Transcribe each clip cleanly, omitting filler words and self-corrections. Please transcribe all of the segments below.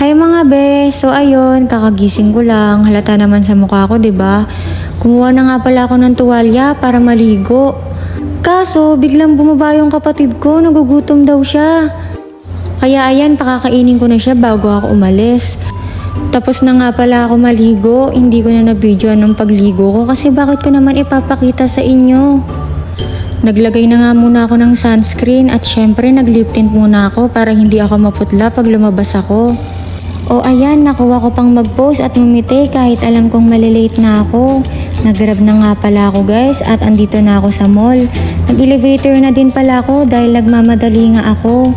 Hi mga be! So ayun, kakagising ko lang. Halata naman sa mukha ko, 'di ba? Kumuha na nga pala ako ng tuwalya para maligo. Kaso, biglang bumaba yung kapatid ko, nagugutom daw siya. Kaya ayan, pakakainin ko na siya bago ako umalis. Tapos na nga pala ako maligo, hindi ko na na-video ng pagligo ko kasi bakit ko naman ipapakita sa inyo? Naglagay na nga muna ako ng sunscreen at syempre nag-lip tint muna ako para hindi ako maputla pag lumabas ako. O ayan, nakuha ko pang mag-post at ngumiti kahit alam kong malilate na ako. Nag-grab na nga pala ako guys at andito na ako sa mall. Nag-elevator na din pala ako dahil nagmamadali nga ako.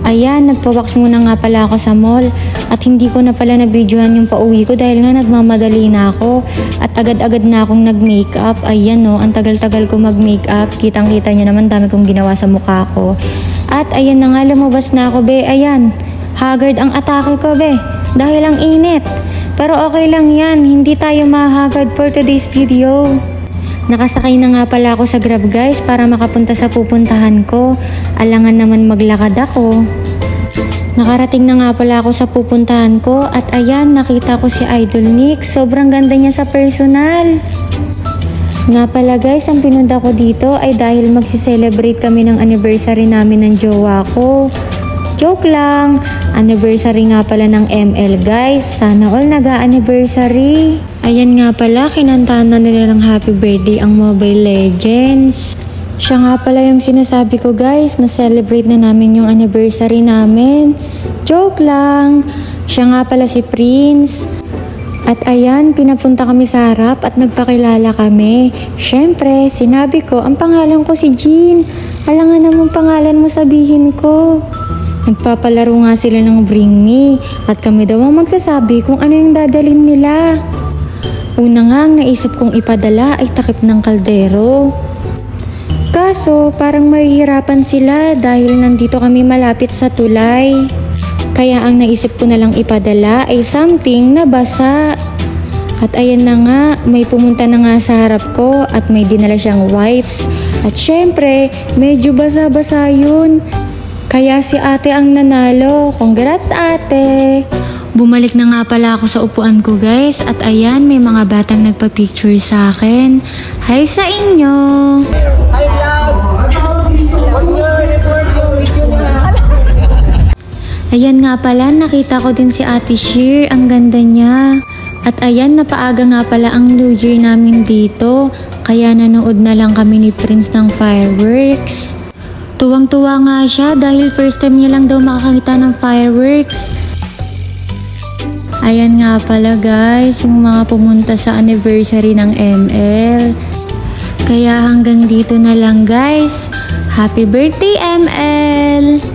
Ayan, nagpa-wax muna nga pala ako sa mall at hindi ko na pala na-videohan yung pauwi ko dahil nga nagmamadali na ako at agad-agad na akong nag-makeup. Ayan no, ang tagal-tagal ko mag-makeup. Kitang-kita nyo naman, dami kong ginawa sa mukha ko. At ayan na nga, lumabas na ako be. Ayan, haggard ang atake ko be dahil ang init. Pero okay lang yan, hindi tayo mahagad for today's video. Nakasakay na nga pala ako sa Grab guys para makapunta sa pupuntahan ko. Alangan naman maglakad ako. Nakarating na nga pala ako sa pupuntahan ko at ayan, nakita ko si Idol Nick. Sobrang ganda niya sa personal. Nga pala guys, ang pinunta ko dito ay dahil magsiselebrate kami ng anniversary namin ng jowa ko. Joke lang, anniversary nga pala ng ML guys. Sana all naga-anniversary. Ayan nga pala, kinantahan na nila ng happy birthday ang Mobile Legends. Siya nga pala yung sinasabi ko guys, na-celebrate na namin yung anniversary namin. Joke lang, siya nga pala si Prince. At ayan, pinapunta kami sa harap at nagpakilala kami. Syempre, sinabi ko, ang pangalan ko si Jean. Alangan namang pangalan mo sabihin ko. Nagpapalaro nga sila ng Bring Me at kami daw ang magsasabi kung ano yung dadalhin nila. Una nga ang naisip kong ipadala ay takip ng kaldero. Kaso parang mahihirapan sila dahil nandito kami malapit sa tulay. Kaya ang naisip ko na lang ipadala ay something na basa. At ayan na nga, may pumunta na nga sa harap ko at may dinala siyang wipes. At syempre, medyo basa-basa yun. Kaya si ate ang nanalo. Congrats ate! Bumalik na nga pala ako sa upuan ko guys at ayan, may mga batang nagpa-picture sa akin. Hi sa inyo! Hi vlog! Huwag nyo report yung video niya. Ayan nga pala, nakita ko din si Ate Sheer. Ang ganda niya. At ayan, napaaga nga pala ang New Year namin dito. Kaya nanood na lang kami ni Prince ng fireworks. Tuwang-tuwa nga siya dahil first time niya lang daw makakita ng fireworks. Ayan nga pala guys, yung mga pumunta sa anniversary ng ML. Kaya hanggang dito na lang guys. Happy birthday ML!